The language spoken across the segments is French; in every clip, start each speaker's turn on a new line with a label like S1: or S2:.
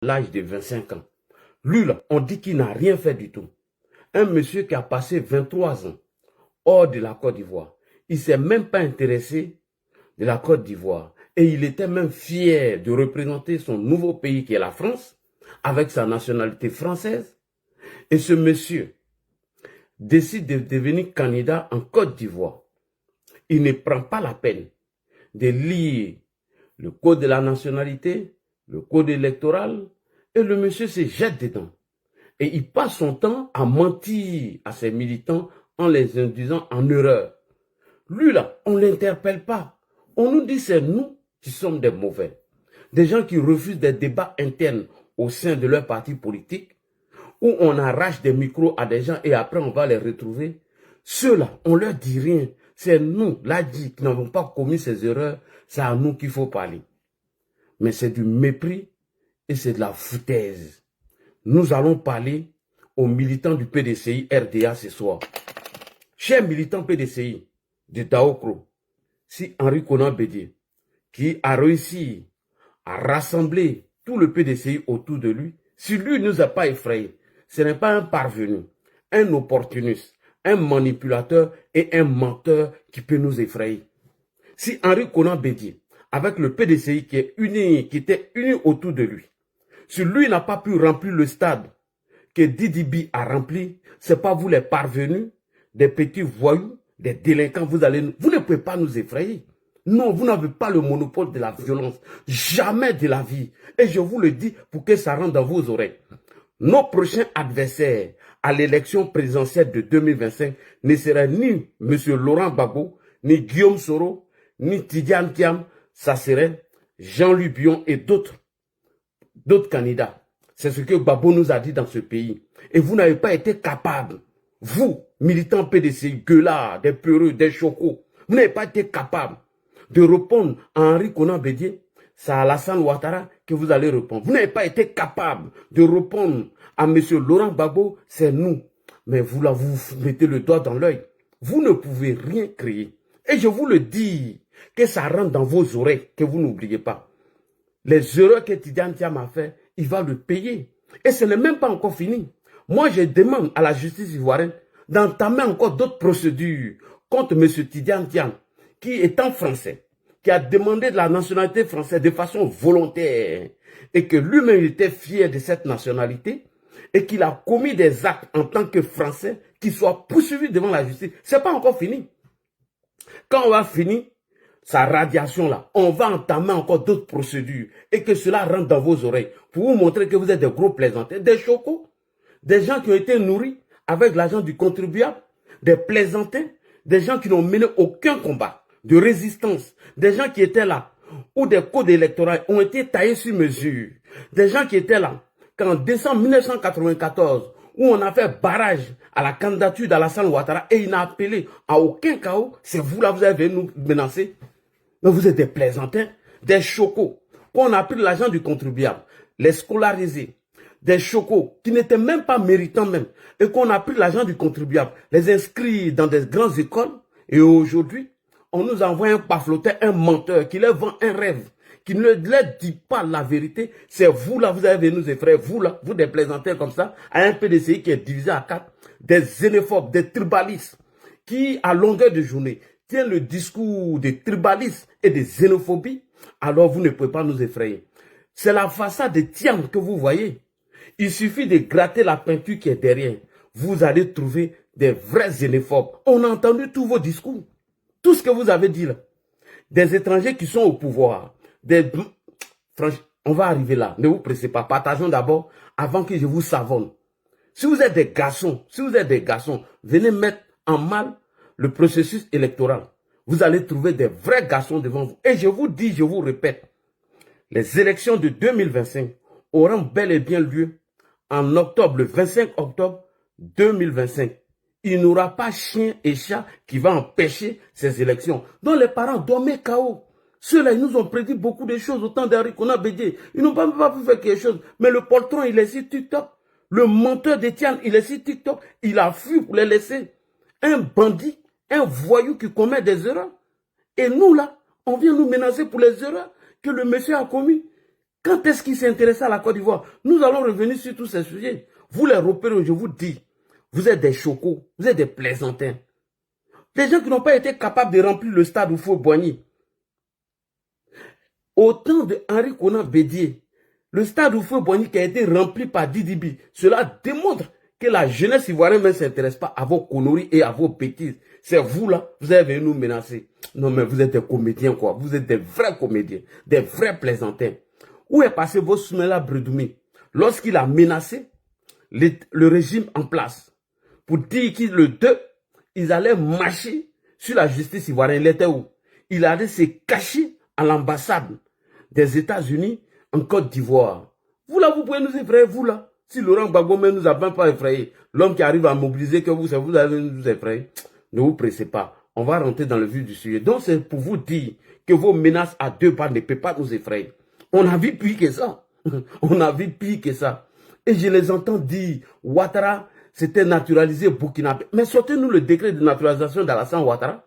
S1: l'âge de 25 ans. Lui, là, on dit qu'il n'a rien fait du tout. Un monsieur qui a passé 23 ans hors de la Côte d'Ivoire. Il ne s'est même pas intéressé de la Côte d'Ivoire. Et il était même fier de représenter son nouveau pays qui est la France, avec sa nationalité française. Et ce monsieur décide de devenir candidat en Côte d'Ivoire. Il ne prend pas la peine de lire le code de la nationalité, le code électoral, et le monsieur se jette dedans. Et il passe son temps à mentir à ses militants en les induisant en erreur. Lui là, on ne l'interpelle pas. On nous dit c'est nous qui sommes des mauvais. Des gens qui refusent des débats internes au sein de leur parti politique, où on arrache des micros à des gens et après on va les retrouver. Ceux-là, on leur dit rien. C'est nous, l'ADI, qui n'avons pas commis ces erreurs. C'est à nous qu'il faut parler. Mais c'est du mépris et c'est de la foutaise. Nous allons parler aux militants du PDCI RDA ce soir. Chers militants PDCI de Daokro, si Henri Konan Bédié, qui a réussi à rassembler tout le PDCI autour de lui, si lui ne nous a pas effrayés, ce n'est pas un parvenu, un opportuniste, un manipulateur et un menteur qui peut nous effrayer. Si Henri Konan Bédié, avec le PDCI qui était uni autour de lui, si lui n'a pas pu remplir le stade que Didi a rempli, ce n'est pas vous les parvenus, des petits voyous, des délinquants, vous ne pouvez pas nous effrayer. Non, vous n'avez pas le monopole de la violence, jamais de la vie. Et je vous le dis pour que ça rentre dans vos oreilles. Nos prochains adversaires à l'élection présidentielle de 2025 ne seraient ni M. Laurent Gbagbo, ni Guillaume Soro, ni Tidiane Thiam, ça serait Jean-Luc Bion et d'autres candidats. C'est ce que Gbagbo nous a dit dans ce pays. Et vous n'avez pas été capable, vous, militants PDC, gueulards, des peureux, des chocos, vous n'avez pas été capable de répondre à Henri Konan Bédié. C'est à Alassane Ouattara que vous allez répondre. Vous n'avez pas été capable de répondre à M. Laurent Gbagbo, c'est nous. Mais vous là, vous mettez le doigt dans l'œil. Vous ne pouvez rien créer. Et je vous le dis, que ça rentre dans vos oreilles, que vous n'oubliez pas. Les erreurs que Tidiane Thiam a fait, il va le payer. Et ce n'est même pas encore fini. Moi, je demande à la justice ivoirienne d'entamer encore d'autres procédures contre M. Tidiane Thiam, qui étant français, qui a demandé de la nationalité française de façon volontaire, et que lui-même était fier de cette nationalité, et qu'il a commis des actes en tant que Français, qui soit poursuivi devant la justice. Ce n'est pas encore fini. Quand on va finir sa radiation là, on va entamer encore d'autres procédures et que cela rentre dans vos oreilles pour vous montrer que vous êtes des gros plaisantins, des chocos, des gens qui ont été nourris avec l'argent du contribuable, des plaisantins, des gens qui n'ont mené aucun combat de résistance, des gens qui étaient là où des codes électoraux ont été taillés sur mesure, des gens qui étaient là qu'en décembre 1994, où on a fait barrage à la candidature d'Alassane Ouattara et il n'a appelé à aucun chaos, c'est vous là, vous avez nous menacé. Mais vous êtes des plaisantins, des chocos, qu'on a pris l'argent du contribuable, les scolarisés, des chocos qui n'étaient même pas méritants même, et qu'on a pris l'argent du contribuable, les inscrits dans des grandes écoles, et aujourd'hui, on nous envoie un paflotin, un menteur, qui leur vend un rêve, qui ne leur dit pas la vérité. C'est vous là, vous avez nous effrayer, vous là, vous des plaisantins comme ça, à un PDCI qui est divisé à 4, des xénophobes, des tribalistes, qui à longueur de journée tient le discours des tribalistes et des xénophobies, alors vous ne pouvez pas nous effrayer. C'est la façade de Thiam que vous voyez. Il suffit de gratter la peinture qui est derrière. Vous allez trouver des vrais xénophobes. On a entendu tous vos discours. Tout ce que vous avez dit là. Des étrangers qui sont au pouvoir. On va arriver là. Ne vous pressez pas. Partageons d'abord avant que je vous savonne. Si vous êtes des garçons, venez mettre en mal le processus électoral. Vous allez trouver des vrais garçons devant vous. Et je vous dis, je vous répète, les élections de 2025 auront bel et bien lieu en octobre, le 25 octobre 2025. Il n'y aura pas chien et chat qui va empêcher ces élections. Donc les parents dormaient KO. Ceux-là, ils nous ont prédit beaucoup de choses au temps d'Henri Konan Bédié. Ils n'ont pas pu faire quelque chose. Mais le poltron, il est sur TikTok. Le menteur d'Etienne, il est sur TikTok. Il a fui pour les laisser. Un bandit, un voyou qui commet des erreurs. Et nous, là, on vient nous menacer pour les erreurs que le monsieur a commis. Quand est-ce qu'il s'est intéressé à la Côte d'Ivoire? Nous allons revenir sur tous ces sujets. Vous les repérez, je vous dis, vous êtes des chocos, vous êtes des plaisantins. Des gens qui n'ont pas été capables de remplir le stade Houphouët-Boigny. Au temps de Henri Konan Bédié, le stade Houphouët-Boigny qui a été rempli par Didi, cela démontre que la jeunesse ivoirienne ne s'intéresse pas à vos conneries et à vos bêtises. C'est vous là, vous avez nous menacer. Non mais vous êtes des comédiens quoi, vous êtes des vrais comédiens, des vrais plaisantins. Où est passé votre Soumaïla Brédoumi lorsqu'il a menacé le régime en place pour dire que le 2, ils allaient marcher sur la justice ivoirienne. Il était où? Il allait se cacher à l'ambassade des États-Unis en Côte d'Ivoire. Vous là, vous pouvez nous effrayer, vous là. Si Laurent Gbagbo ne nous a même pas effrayé, l'homme qui arrive à mobiliser que vous allez nous effrayer, ne vous pressez pas. On va rentrer dans le vif du sujet. Donc c'est pour vous dire que vos menaces à deux pas ne peuvent pas nous effrayer. On a vu pire que ça. On a vu pire que ça. Et je les entends dire, Ouattara s'était naturalisé burkinabé. Mais sortez-nous le décret de naturalisation d'Alassane Ouattara,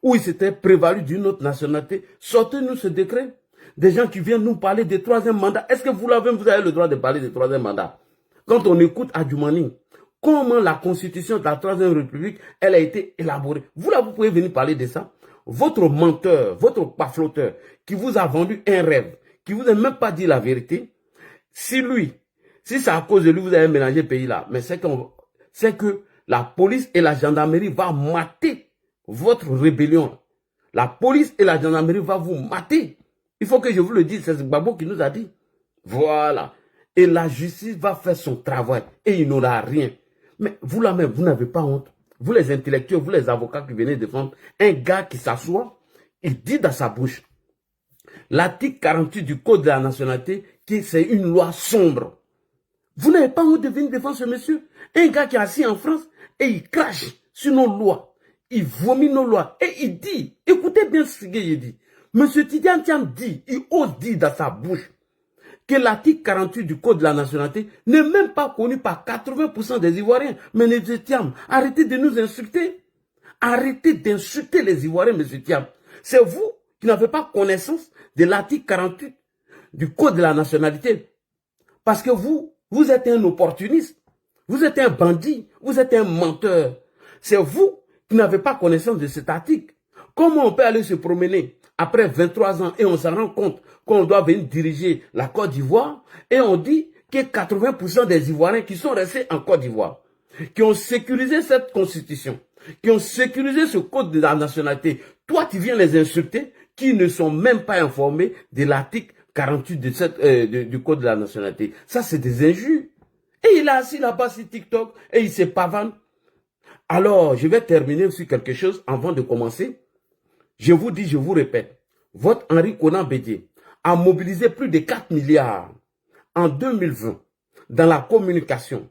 S1: où il s'était prévalu d'une autre nationalité. Sortez-nous ce décret. Des gens qui viennent nous parler de troisième mandat. Est-ce que vous avez le droit de parler de troisième mandat? Quand on écoute Adjoumani, comment la constitution de la troisième république, elle a été élaborée. Vous là, vous pouvez venir parler de ça. Votre menteur, votre pafloteur, qui vous a vendu un rêve, qui vous a même pas dit la vérité, si c'est à cause de lui, vous avez mélangé le pays là, mais c'est que la police et la gendarmerie vont mater votre rébellion. La police et la gendarmerie vont vous mater. Il faut que je vous le dise, c'est Gbagbo qui nous a dit. Voilà. Et la justice va faire son travail et il n'aura rien. Mais vous là même, vous n'avez pas honte. Vous les intellectuels, vous les avocats qui venez défendre un gars qui s'assoit, il dit dans sa bouche, l'article 48 du Code de la nationalité, que c'est une loi sombre. Vous n'avez pas honte de venir défendre ce monsieur. Un gars qui est assis en France et il crache sur nos lois. Il vomit nos lois. Et il dit, écoutez bien ce qu'il dit. Monsieur Tidiane Thiam dit, il ose dire dans sa bouche que l'article 48 du Code de la nationalité n'est même pas connu par 80% des Ivoiriens. Mais monsieur Thiam, arrêtez de nous insulter. Arrêtez d'insulter les Ivoiriens, monsieur Thiam. C'est vous qui n'avez pas connaissance de l'article 48 du Code de la nationalité. Parce que vous êtes un opportuniste. Vous êtes un bandit. Vous êtes un menteur. C'est vous qui n'avez pas connaissance de cet article. Comment on peut aller se promener après 23 ans et on s'en rend compte qu'on doit venir diriger la Côte d'Ivoire et on dit que 80% des Ivoiriens qui sont restés en Côte d'Ivoire, qui ont sécurisé cette constitution, qui ont sécurisé ce code de la nationalité, toi tu viens les insulter, qui ne sont même pas informés de l'article 48 du code de la nationalité. Ça c'est des injures. Et il est assis là-bas sur TikTok et il se pavane. Alors je vais terminer sur quelque chose avant de commencer. Je vous dis, je vous répète, votre Henri Konan Bédié a mobilisé plus de 4 milliards en 2020 dans la communication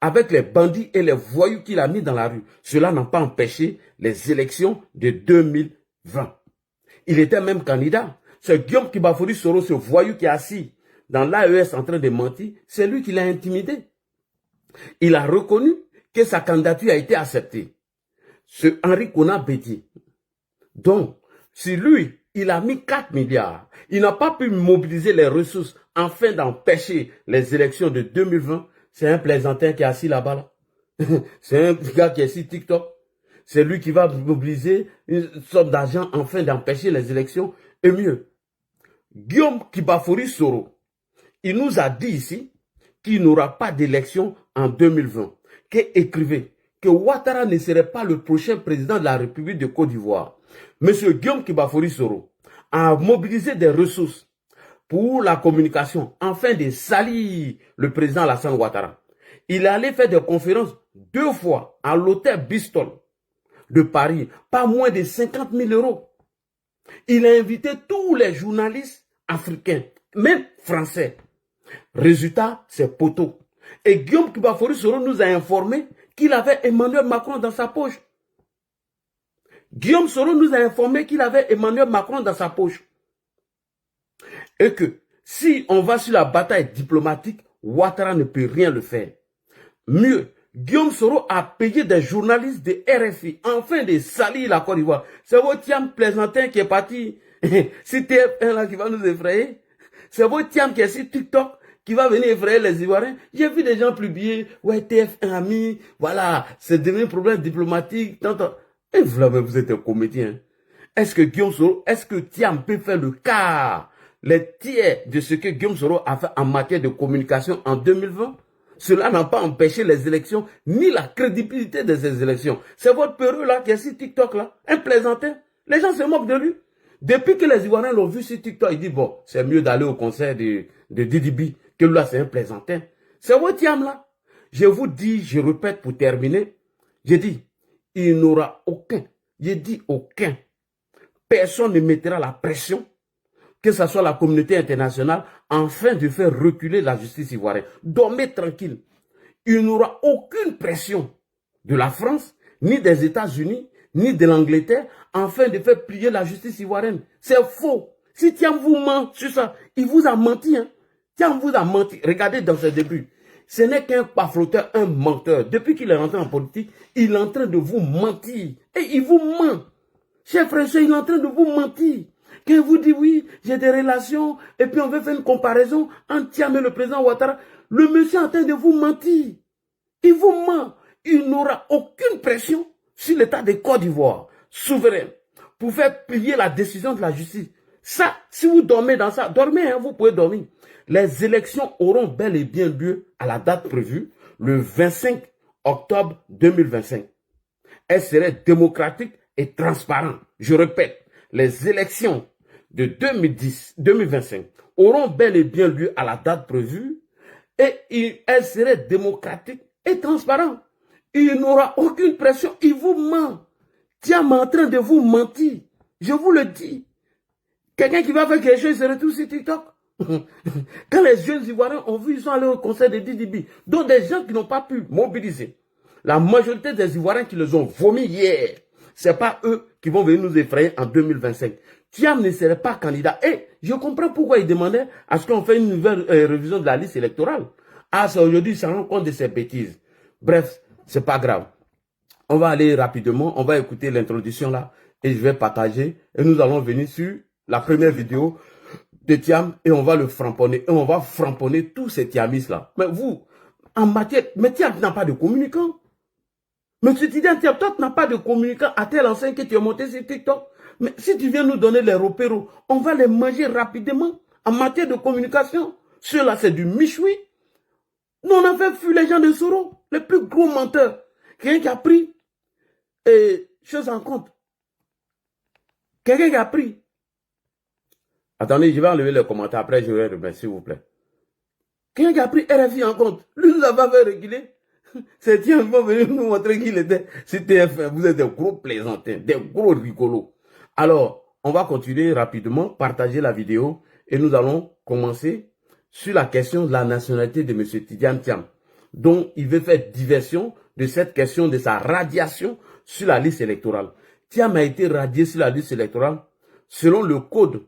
S1: avec les bandits et les voyous qu'il a mis dans la rue. Cela n'a pas empêché les élections de 2020. Il était même candidat. C'est Guillaume Kibafori Soro, ce voyou qui est assis dans l'AES en train de mentir, c'est lui qui l'a intimidé. Il a reconnu que sa candidature a été acceptée. Ce Henri Konan Bédié. Donc, si lui, il a mis 4 milliards, il n'a pas pu mobiliser les ressources afin d'empêcher les élections de 2020, c'est un plaisantin qui est assis là-bas. Là. C'est un gars qui est sur TikTok. C'est lui qui va mobiliser une somme d'argent afin d'empêcher les élections. Et mieux, Guillaume Kibafori Soro, il nous a dit ici qu'il n'aura pas d'élection en 2020. Qu'écrivez que Ouattara ne serait pas le prochain président de la République de Côte d'Ivoire. Monsieur Guillaume Kibafori Soro a mobilisé des ressources pour la communication afin de salir le président Alassane Ouattara. Il allait faire des conférences 2 fois à l'hôtel Bristol de Paris, pas moins de 50 000 €. Il a invité tous les journalistes africains, même français. Résultat, c'est poteau. Et Guillaume Kibafori Soro nous a informé qu'il avait Emmanuel Macron dans sa poche. Guillaume Soro nous a informé qu'il avait Emmanuel Macron dans sa poche. Et que si on va sur la bataille diplomatique, Ouattara ne peut rien le faire. Mieux, Guillaume Soro a payé des journalistes de RFI afin de salir la Côte d'Ivoire. C'est votre Thiam plaisantin qui est parti. Si TF1 là qui va nous effrayer, C'est votre Thiam qui est sur TikTok qui va venir effrayer les Ivoiriens. J'ai vu des gens publier, ouais, TF1 ami, voilà, c'est devenu un problème diplomatique. Et vous êtes un comédien. Est-ce que Guillaume Soro, est-ce que Thiam peut faire le quart, les tiers de ce que Guillaume Soro a fait en matière de communication en 2020? Cela n'a pas empêché les élections, ni la crédibilité de ces élections. C'est votre peureux là qui est sur TikTok là, un plaisantin. Les gens se moquent de lui. Depuis que les Ivoiriens l'ont vu sur TikTok, il dit bon, c'est mieux d'aller au concert de Didi que là c'est un plaisantin. C'est votre Thiam là. Je vous dis, je répète pour terminer, j'ai dit, il n'aura aucun, j'ai dit aucun, personne ne mettra la pression, que ce soit la communauté internationale, afin de faire reculer la justice ivoirienne. Dormez tranquille. Il n'aura aucune pression de la France, ni des États-Unis, ni de l'Angleterre, afin de faire plier la justice ivoirienne. C'est faux. Si Thiam vous ment sur ça, il vous a menti. Hein. Thiam vous a menti. Regardez dans ses débuts. Ce n'est qu'un pafloteur, un menteur. Depuis qu'il est rentré en politique, il est en train de vous mentir. Et il vous ment. Chers frères, il est en train de vous mentir. Quand il vous dit oui, j'ai des relations, et puis on veut faire une comparaison entre Thiam et le président Ouattara, le monsieur est en train de vous mentir. Il vous ment. Il n'aura aucune pression sur l'État de Côte d'Ivoire, souverain, pour faire plier la décision de la justice. Ça, si vous dormez dans ça, dormez, hein, vous pouvez dormir. Les élections auront bel et bien lieu à la date prévue, le 25 octobre 2025. Elles seraient démocratiques et transparentes. Je répète, les élections de 2025 auront bel et bien lieu à la date prévue et elles seraient démocratiques et transparentes. Il n'aura aucune pression, il vous ment. Thiam est en train de vous mentir. Je vous le dis. Quelqu'un qui va faire quelque chose, il se retrouve sur TikTok. Quand les jeunes Ivoiriens ont vu, ils sont allés au conseil de Didi, dont des gens qui n'ont pas pu mobiliser. La majorité des Ivoiriens qui les ont vomis hier, ce n'est pas eux qui vont venir nous effrayer en 2025. Thiam ne serait pas candidat. Et je comprends pourquoi il demandait à ce qu'on fasse une nouvelle révision de la liste électorale. Ah, c'est aujourd'hui, ça rend compte de ces bêtises. Bref, c'est pas grave. On va aller rapidement, on va écouter l'introduction là, et je vais partager, et nous allons venir sur la première vidéo de Thiam, et on va le framponner, et on va framponner tous ces Thiamistes là. Mais vous, en matière, mais Thiam n'a pas de communicant. Monsieur Tidiane Thiam, toi, tu n'as pas de communicant à tel enseigne que tu es monté sur TikTok. Mais si tu viens nous donner les repères, on va les manger rapidement. En matière de communication, ceux-là, c'est du michoui. Nous, on a fait fuir les gens de Soro, les plus gros menteurs. Quelqu'un qui a pris, chose en compte. Quelqu'un qui a pris. Attendez, je vais enlever les commentaires, après je vais remettre, s'il vous plaît. Quelqu'un qui a pris RFI en compte. Lui, nous a pas fait réguler. C'est Thiam qui va venir nous montrer qu'il était sur TF1. Vous êtes des gros plaisantins, des gros rigolos. Alors, on va continuer rapidement, partager la vidéo et nous allons commencer sur la question de la nationalité de M. Tidiane Thiam, dont il veut faire diversion de cette question de sa radiation sur la liste électorale. Thiam a été radié sur la liste électorale selon le code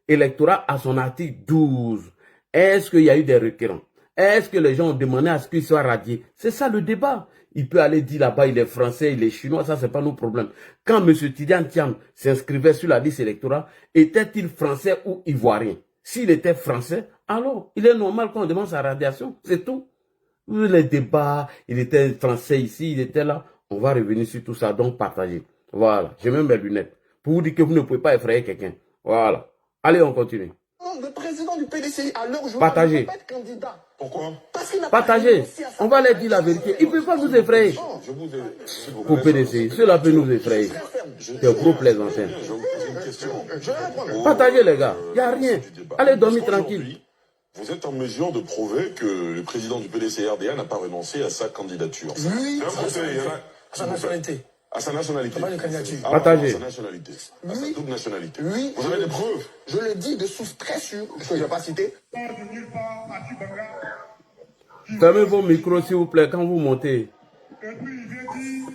S1: électoral à son article 12. Est-ce qu'il y a eu des requérants? Est-ce que les gens ont demandé à ce qu'il soit radié? C'est ça le débat. Il peut aller dire là-bas, il est français, il est chinois, ça c'est pas nos problèmes. Quand M. Tidiane Thiam s'inscrivait sur la liste électorale, était-il français ou ivoirien? S'il était français, alors il est normal qu'on demande sa radiation, c'est tout. Les débats, il était français ici, il était là. On va revenir sur tout ça, donc partager. Voilà, j'ai même mes lunettes. Pour vous dire que vous ne pouvez pas effrayer quelqu'un. Voilà. Allez, on continue.
S2: Le président du PDCI, alors je
S1: partagez.
S2: Ne peux pas être candidat.
S3: Pourquoi?
S2: Parce qu'il n'a
S1: partagez. On va leur dire la vérité. Ils ne peuvent pas nous effrayer. Pour PDCI, cela peut nous effrayer. C'est un gros plaisantien. Partagez les gars, il n'y a rien. Allez dormir tranquille.
S3: Vous êtes en mesure de prouver que le président du PDC-RDA n'a pas renoncé à sa candidature.
S2: Oui, à sa nationalité.
S3: À sa nationalité.
S2: Pas de candidature.
S1: Partagez.
S3: À sa nationalité. À sa double nationalité.
S2: Oui.
S3: Vous avez des preuves?
S2: Je le dis de source très sûre, que je ne vais pas citer.
S1: Fermez vos micros s'il vous plaît quand vous montez.
S4: Et puis il vient dire,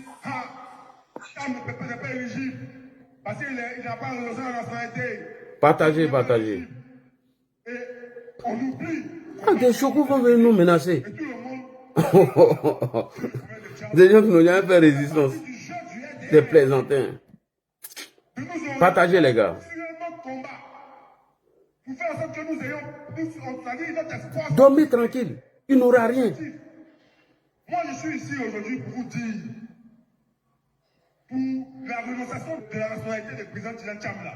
S4: Thiam n'est pas éligible parce qu'il n'a pas renoncé à la nationalité.
S1: Partagez, partagez.
S4: Et on oublie.
S1: Ah, des chocos vont venir nous menacer.
S4: Et tout le monde.
S1: Des gens qui n'ont jamais fait résistance. Des plaisantins. Partagez les gars.
S4: pour faire en sorte que nous ayons, notre espoir.
S1: Dormez tranquille. Il n'aura rien.
S4: Moi, je suis ici aujourd'hui pour vous dire, pour la renonciation de la nationalité du président Tilan Tcham là,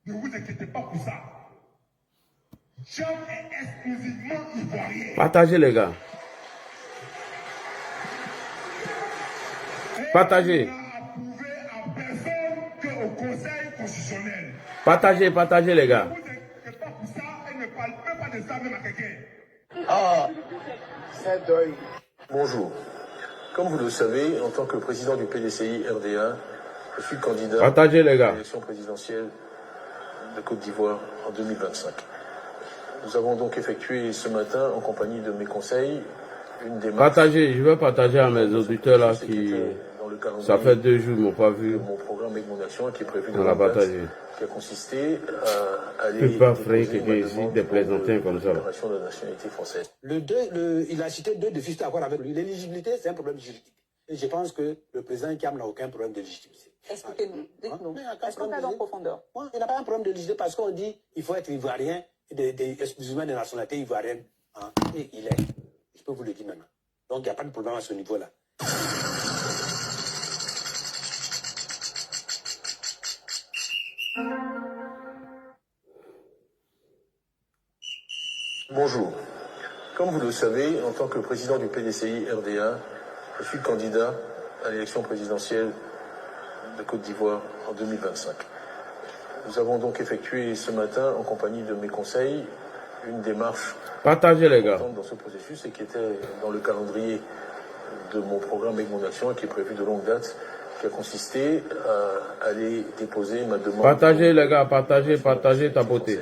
S4: ne vous inquiétez pas pour ça. Tcham est exclusivement ivoirien.
S1: Partagez les gars. Partagez.
S4: Il n'a approuvé à personne qu'au Conseil constitutionnel.
S1: Partagez les gars.
S4: Ne vous inquiétez pas pour ça, elle ne parle même pas de ça même à quelqu'un.
S2: Ah, c'est deuil.
S5: Bonjour. Comme vous le savez, en tant que président du PDCI RDA, je suis candidat
S1: Partagez les
S5: à
S1: gars.
S5: l'élection présidentielle de Côte d'Ivoire en 2025. Nous avons donc effectué ce matin, en compagnie de mes conseils, une démarche.
S1: Partagez. Je vais partager à mes auditeurs là qui...
S5: Dans le calendrier
S1: Ça fait 2 jours, ils m'ont pas
S5: de
S1: vu.
S5: mon programme et de mon action qui est prévu
S1: On l'a
S5: dans la
S1: partagé.
S5: qui a consisté à aller
S1: Je peux pas frère
S5: déposer
S1: quelqu'un
S5: ma
S1: ici
S5: demande
S1: de plaisanter comme ça.
S5: déclaration de nationalité française.
S6: Il a cité deux défis d'accord avec lui. L'éligibilité, c'est un problème juridique. Et je pense que le président Kiam n'a aucun problème d'éligibilité.
S7: Expliquez-nous, dites-nous.
S6: Est-ce
S7: qu'on a en profondeur?
S6: Il n'a pas un problème d'éligibilité parce qu'on dit qu'il faut être ivoirien, exclusivement de nationalité ivoirienne. Hein, et il est. Je peux vous le dire maintenant. Donc il n'y a pas de problème à ce niveau-là.
S5: Bonjour. Comme vous le savez, en tant que président du PDCI RDA, je suis candidat à l'élection présidentielle de Côte d'Ivoire en 2025. Nous avons donc effectué ce matin, en compagnie de mes conseils, une démarche
S1: Partagez les gars.
S5: importante dans ce processus et qui était dans le calendrier de mon programme et de mon action et qui est prévu de longue date, qui a consisté à aller déposer ma demande.
S1: Partagez les gars. Partagez ta beauté.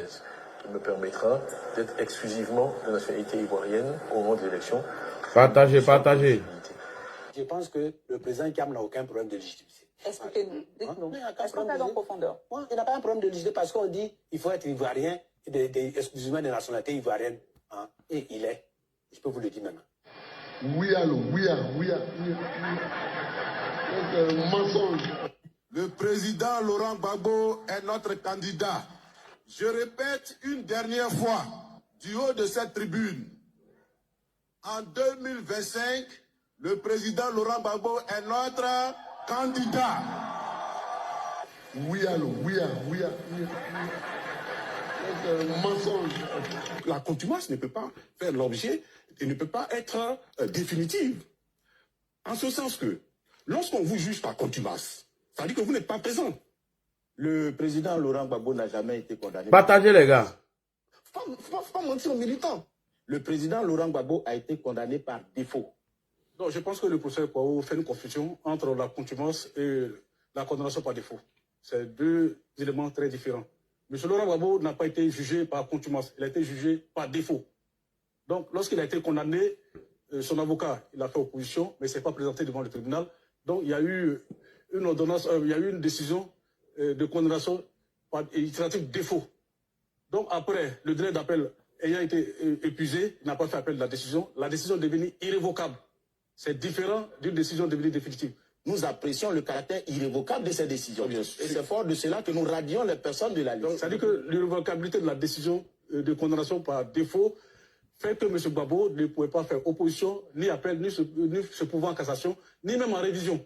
S5: Qui me permettra d'être exclusivement de nationalité ivoirienne au moment de l'élection.
S1: Partagez.
S6: Je pense que le président Kiam n'a aucun problème d'éligibilité.
S7: Expliquez-nous, dites-nous. Est-ce qu'on a en profondeur?
S6: Il n'a pas un problème d'éligibilité parce qu'on dit qu'il faut être ivoirien, exclusivement de nationalité ivoirienne. Hein, et il est. Je peux vous le dire maintenant.
S2: Oui, allô, oui. C'est un mensonge.
S4: Le président Laurent Gbagbo est notre candidat. Je répète une dernière fois, du haut de cette tribune. En 2025, le président Laurent Gbagbo est notre candidat.
S2: Oui, allô, oui. C'est un mensonge.
S4: La contumace ne peut pas faire l'objet et ne peut pas être définitive. En ce sens que, lorsqu'on vous juge par contumace, ça dit que vous n'êtes pas présent.
S6: Le président Laurent Gbagbo n'a jamais été condamné.
S1: Partagez les gars.
S6: Faut pas mentir aux militants. Le président Laurent Gbagbo a été condamné par défaut.
S4: Donc, je pense que le procès Kwao fait une confusion entre la contumace et la condamnation par défaut. C'est deux éléments très différents. M. Laurent Gbagbo n'a pas été jugé par contumace, il a été jugé par défaut. Donc, lorsqu'il a été condamné, son avocat, il a fait opposition, mais il ne s'est pas présenté devant le tribunal. Donc, il y a eu une ordonnance, il y a eu une décision de condamnation par initiative défaut. Donc, après, le délai d'appel ayant été épuisé, il n'a pas fait appel de la décision. La décision est devenue irrévocable. C'est différent d'une décision devenue définitive.
S6: Nous apprécions le caractère irrévocable de ces décisions. Et c'est fort de cela que nous radions les personnes de la liste.
S4: C'est-à-dire que l'irrévocabilité de la décision de condamnation par défaut fait que M. Gbagbo ne pouvait pas faire opposition, ni appel, ni se pouvoir en cassation, ni même en révision.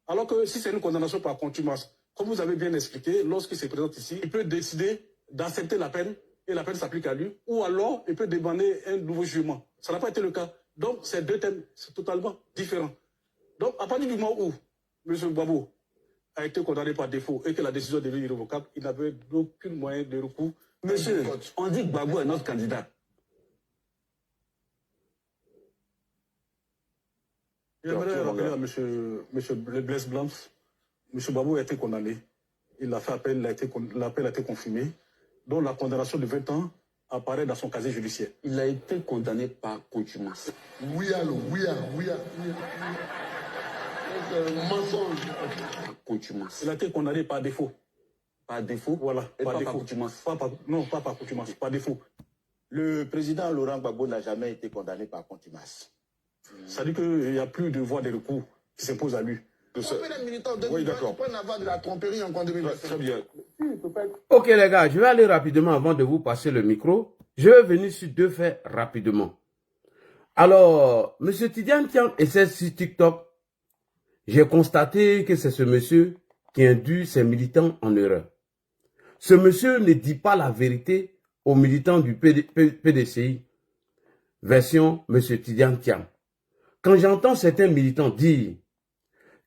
S4: Alors que si c'est une condamnation par contumace, comme vous avez bien expliqué, lorsqu'il se présente ici, il peut décider d'accepter la peine et la peine s'applique à lui, ou alors il peut demander un nouveau jugement. Ça n'a pas été le cas. Donc, ces deux thèmes, c'est totalement différent. Donc, à partir du moment où M. Gbagbo a été condamné par défaut et que la décision devient irrévocable, il n'avait aucun moyen de recours.
S6: Monsieur, on dit que Gbagbo est notre candidat.
S4: J'aimerais rappeler à M. Blaise Blams, M. Gbagbo a été condamné. Il a fait appel, l'appel a été confirmé. Donc, la condamnation de 20 ans apparaît dans son casier judiciaire.
S6: Il a été condamné par contumace.
S2: Oui, allô, oui. C'est un mensonge.
S6: Contumace.
S4: Il a été condamné par défaut.
S6: Par défaut.
S4: Voilà,
S6: Et
S4: par
S6: pas
S4: défaut.
S6: par contumace.
S4: Non, pas par contumace, par défaut.
S6: Le président Laurent Gbagbo n'a jamais été condamné par contumace.
S4: Ça dit qu'il n'y a plus de voie de recours qui s'impose à lui.
S3: que ça...
S2: On fait les militants de
S3: Oui, d'accord.
S2: on peut avoir de la tromperie en 2025.
S3: Très bien.
S1: Ok les gars, je vais aller rapidement avant de vous passer le micro. Je vais venir sur deux faits rapidement. Alors, M. Tidiane Thiam essaie sur TikTok. J'ai constaté que c'est ce monsieur qui induit ses militants en erreur. Ce monsieur ne dit pas la vérité aux militants du PDCI, version M. Tidiane Thiam. Quand j'entends certains militants dire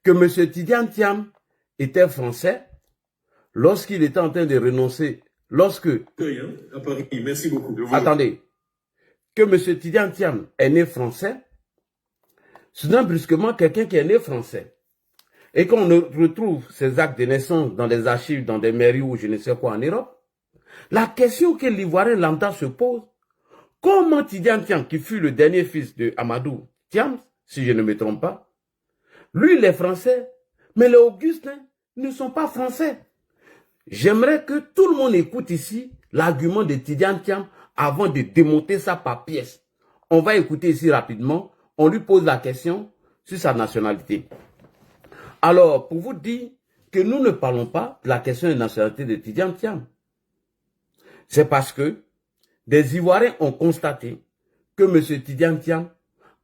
S1: que M. Tidiane Thiam était français, lorsqu'il était en train de renoncer,
S3: À Paris, merci beaucoup.
S1: attendez, que M. Tidiane Thiam est né français, soudain brusquement quelqu'un qui est né français, et qu'on retrouve ses actes de naissance dans des archives, dans des mairies ou je ne sais quoi en Europe, la question que l'Ivoirien lambda se pose, comment Tidiane Thiam, qui fut le dernier fils de Amadou Thiam, si je ne me trompe pas, lui il est français, mais les Augustins ne sont pas français. J'aimerais que tout le monde écoute ici l'argument de Tidiane Thiam avant de démonter ça par pièce. On va écouter ici rapidement, on lui pose la question sur sa nationalité. Alors, pour vous dire que nous ne parlons pas de la question de nationalité de Tidiane Thiam, c'est parce que des Ivoiriens ont constaté que M. Tidiane Thiam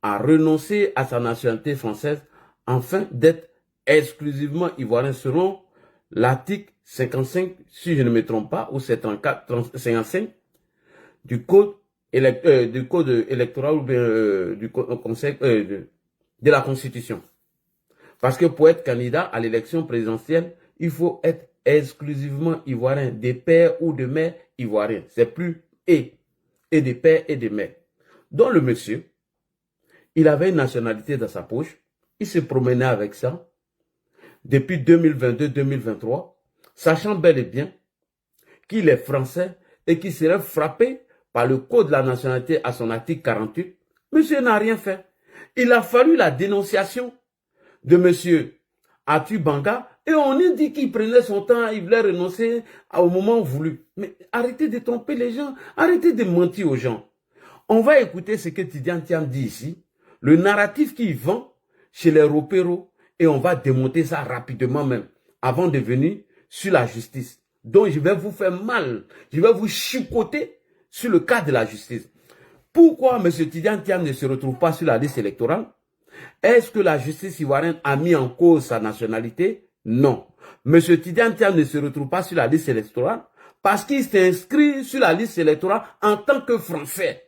S1: a renoncé à sa nationalité française afin d'être exclusivement ivoirien selon l'article 55, si je ne me trompe pas, ou 55 du code électoral ou bien du conseil de la Constitution. Parce que pour être candidat à l'élection présidentielle, il faut être exclusivement ivoirien, des pères ou de mères ivoiriens. C'est plus et des pères et des mères. Donc le monsieur, il avait une nationalité dans sa poche, il se promenait avec ça depuis 2022-2023, sachant bel et bien qu'il est français et qu'il serait frappé par le code de la nationalité à son article 48. Monsieur n'a rien fait. Il a fallu la dénonciation de monsieur Atu Banga et on a dit qu'il prenait son temps, il voulait renoncer au moment voulu. Mais arrêtez de tromper les gens, arrêtez de mentir aux gens. On va écouter ce que Tidiane Thiam dit ici, le narratif qu'il vend chez les Ropero et on va démonter ça rapidement même avant de venir sur la justice. Donc je vais vous faire mal, je vais vous chicoter sur le cas de la justice. Pourquoi M. Tidiane Thiam ne se retrouve pas sur la liste électorale? Est-ce que la justice ivoirienne a mis en cause sa nationalité? Non. M. Tidiane Thiam ne se retrouve pas sur la liste électorale parce qu'il s'est inscrit sur la liste électorale en tant que Français.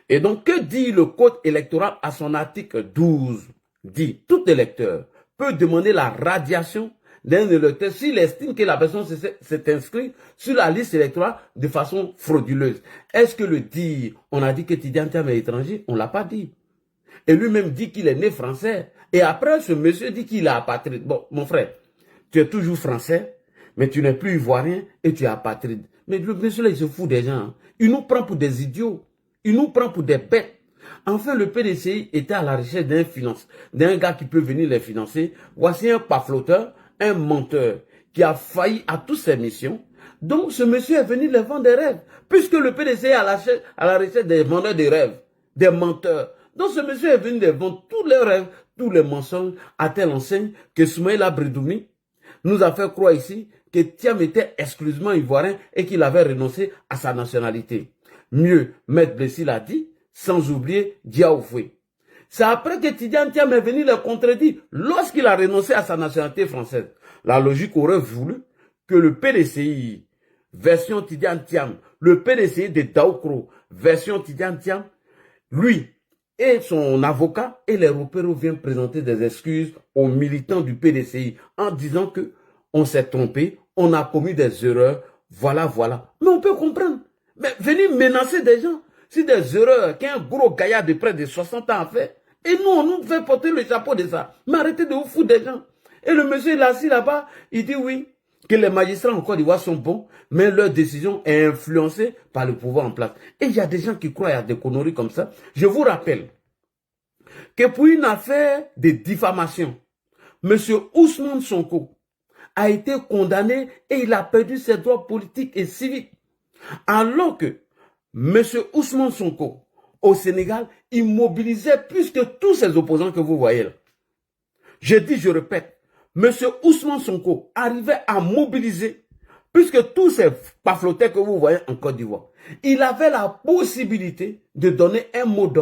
S1: Et donc, que dit le code électoral à son article 12? Dit, tout électeur peut demander la radiation d'un électeur s'il estime que la personne s'est inscrite sur la liste électorale de façon frauduleuse. Est-ce que le dit, on a dit que Tidiane Thiam est étranger? On ne l'a pas dit. Et lui-même dit qu'il est né français. Et après, ce monsieur dit qu'il est apatride. Bon, mon frère, tu es toujours français, mais tu n'es plus ivoirien et tu es apatride. Mais le monsieur là, il se fout des gens. Hein. Il nous prend pour des idiots. Il nous prend pour des bêtes. Enfin, le PDCI était à la recherche d'un gars qui peut venir les financer. Voici un pafloteur, un menteur, qui a failli à toutes ses missions. Donc, ce monsieur est venu les vendre des rêves. Puisque le PDCI est à la recherche des vendeurs de rêves, des menteurs. Donc, ce monsieur est venu les vendre tous les rêves, tous les mensonges, à telle enseigne que Soumaïla Bridoumi nous a fait croire ici que Thiam était exclusivement ivoirien et qu'il avait renoncé à sa nationalité. Mieux, Maître Blessi l'a dit, sans oublier Diaoufoué. C'est après que Tidiane Thiam est venu le contredire lorsqu'il a renoncé à sa nationalité française. La logique aurait voulu que le PDCI, version Tidiane Thiam, le PDCI de Daoukro, version Tidiane Thiam, lui et son avocat et les Ropero viennent présenter des excuses aux militants du PDCI en disant que on s'est trompé, on a commis des erreurs, voilà. Mais on peut comprendre. Mais venir menacer des gens, c'est des erreurs qu'un gros gaillard de près de 60 ans a fait. Et nous, on nous fait porter le chapeau de ça. Mais arrêtez de vous foutre des gens. Et le monsieur est assis là-bas, il dit oui, que les magistrats en Côte d'Ivoire sont bons, mais leur décision est influencée par le pouvoir en place. Et il y a des gens qui croient à des conneries comme ça. Je vous rappelle que pour une affaire de diffamation, monsieur Ousmane Sonko a été condamné et il a perdu ses droits politiques et civiques. Alors que M. Ousmane Sonko, au Sénégal, il mobilisait plus que tous ses opposants que vous voyez là. Je dis, je répète, M. Ousmane Sonko arrivait à mobiliser, puisque tous ces paflotés que vous voyez en Côte d'Ivoire, il avait la possibilité de donner un mot d'ordre